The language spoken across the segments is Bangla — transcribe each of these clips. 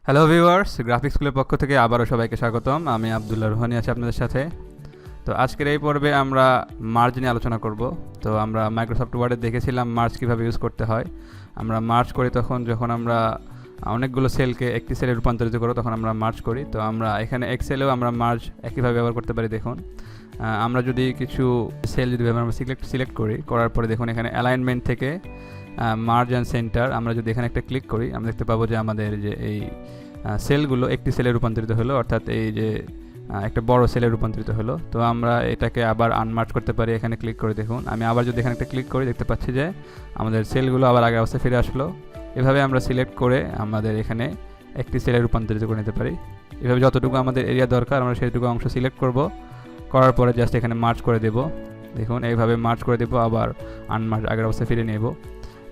হ্যালো ভিউয়ার্স, গ্রাফিক্স স্কুলের পক্ষ থেকে আবারও সবাইকে স্বাগতম। আমি আব্দুল্লাহ রোহানি আছি আপনাদের সাথে। তো আজকের এই পর্বে আমরা মার্জ নিয়ে আলোচনা করব। তো আমরা মাইক্রোসফট ওয়ার্ডে দেখেছিলাম মার্জ কীভাবে ইউজ করতে হয়। আমরা মার্জ করি যখন আমরা অনেকগুলো সেলকে একটি সেলে রূপান্তরিত করব, তখন আমরা মার্জ করি। তো আমরা এখানে এক্সেলেও আমরা মার্জ একইভাবে ব্যবহার করতে পারি। দেখুন, আমরা যদি কিছু সেল যদি আমরা সিলেক্ট করার পরে দেখুন এখানে অ্যালাইনমেন্ট থেকে মার্জ অ্যান্ড সেন্টার, আমরা যদি এখানে একটা ক্লিক করি আমরা দেখতে পাবো যে আমাদের যে এই সেলগুলো একটি সেলে রূপান্তরিত হলো, অর্থাৎ এই যে একটা বড় সেলে রূপান্তরিত হলো। তো আমরা এটাকে আবার আনমার্জ করতে পারি। এখানে ক্লিক করে দেখুন, আমি আবার যদি এখানে একটা ক্লিক করি দেখতে পাচ্ছি যে আমাদের সেলগুলো আবার আগের অবস্থায় ফিরে আসলো। এভাবে আমরা সিলেক্ট করে আমাদের এখানে একটি সেলে রূপান্তরিত করে নিতে পারি। এভাবে যতটুকু আমাদের এরিয়া দরকার আমরা সেইটুকু অংশ সিলেক্ট করার পরে জাস্ট এখানে মার্জ করে দেব। দেখুন এইভাবে মার্জ করে দেব, আবার আনমার্জ আগের অবস্থায় ফিরে নেব।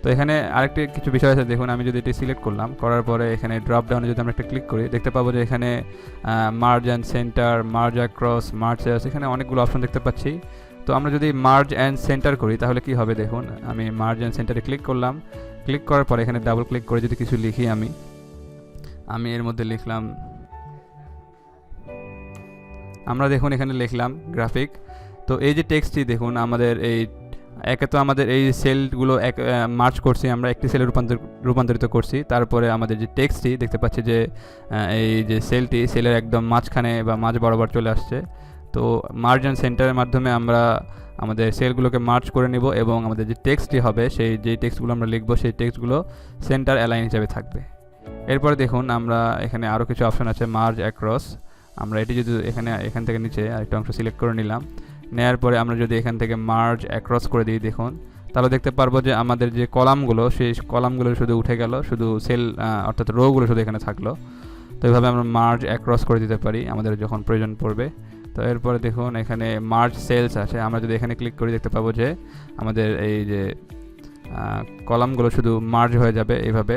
তো এখানে আরেকটি কিছু বিষয় আছে। দেখুন, আমি যদি এটি সিলেক্ট করার পরে এখানে ড্রপ ডাউনে যদি আমরা একটা ক্লিক করি দেখতে পাবো যে এখানে merge and centre, merge across, merge cells, এখানে অনেকগুলো অপশন দেখতে পাচ্ছি। তো আমরা যদি মার্জ অ্যান্ড সেন্টার করি তাহলে কি হবে দেখুন, আমি মার্জ অ্যান্ড সেন্টারে ক্লিক করার পরে এখানে ডাবল ক্লিক করে যদি কিছু লিখি আমি এর মধ্যে লিখলাম, আমরা দেখুন এখানে লিখলাম গ্রাফিক। তো এই যে টেক্সটটি দেখুন, আমাদের একে তো আমাদের এই সেলগুলো মার্জ করছি, আমরা একটি সেলে রূপান্তরিত করছি। তারপরে আমাদের যে টেক্সটটি দেখতে পাচ্ছি যে এই যে সেলের একদম মাঝখানে বা মাঝ বরাবর চলে আসছে। তো মার্জ অ্যান্ড সেন্টারের মাধ্যমে আমরা আমাদের সেলগুলোকে মার্জ করে নেব এবং আমাদের যে টেক্সটটি হবে যেই টেক্সটগুলো আমরা লিখব সেই টেক্সটগুলো সেন্টার অ্যালাইন হিসাবে থাকবে। এরপরে দেখুন আমরা এখানে আরও কিছু অপশন আছে, মার্জ অ্যাক্রস। আমরা এটি যদি এখান থেকে নিচে আরেকটা অংশ সিলেক্ট করে নিলাম, নেওয়ার পরে আমরা যদি এখান থেকে মার্জ অ্যাক্রস করে দিই দেখুন, তাহলে দেখতে পারবো যে আমাদের যে কলামগুলো সেই কলামগুলো শুধু উঠে গেল, শুধু সেল অর্থাৎ রোগুলো শুধু এখানে থাকলো। তো এইভাবে আমরা মার্জ অ্যাক্রস করে দিতে পারি আমাদের যখন প্রয়োজন পড়বে। তো এরপরে দেখুন এখানে মার্জ সেলস আছে, আমরা যদি এখানে ক্লিক করি দেখতে পাবো যে আমাদের এই যে কলামগুলো শুধু মার্জ হয়ে যাবে এইভাবে।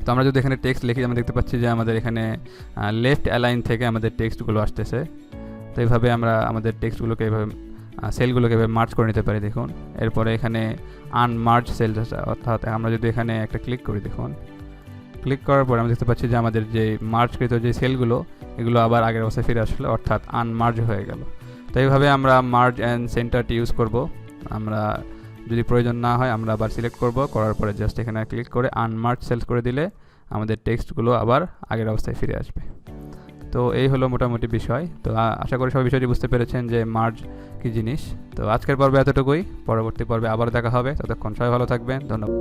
তো আমরা যদি এখানে টেক্সট লিখি আমরা দেখতে পাচ্ছি যে আমাদের এখানে লেফট অ্যালাইন থেকে আমাদের টেক্সটগুলো আসতেছে। তো এইভাবে আমরা আমাদের টেক্সটগুলোকে এভাবে সেলগুলোকে এভাবে মার্জ করে নিতে পারি। দেখুন এরপরে এখানে আনমার্জ সেলস আছে, অর্থাৎ আমরা যদি এখানে একটা ক্লিক করি দেখুন, ক্লিক করার পরে আমরা দেখতে পাচ্ছি যে আমাদের যে মার্জকৃত যে সেলগুলো এগুলো আবার আগের অবস্থায় ফিরে আসলো, অর্থাৎ আনমার্জ হয়ে গেল। তো এইভাবে আমরা মার্জ অ্যান্ড সেন্টারটি ইউজ করব। আমরা যদি প্রয়োজন না হয় আমরা আবার সিলেক্ট করার পরে জাস্ট এখানে ক্লিক করে আনমার্জ সেলস করে দিলে আমাদের টেক্সটগুলো আবার আগের অবস্থায় ফিরে আসবে। তো এই হলো মোটামুটি বিষয়। তো আশা করি সবাই বিষয়টি বুঝতে পেরেছেন যে মার্জ কী জিনিস। তো আজকের পর্বে এতটুকুই, পরবর্তী পর্বে আবার দেখা হবে। ততক্ষণ সবাই ভালো থাকবেন, ধন্যবাদ।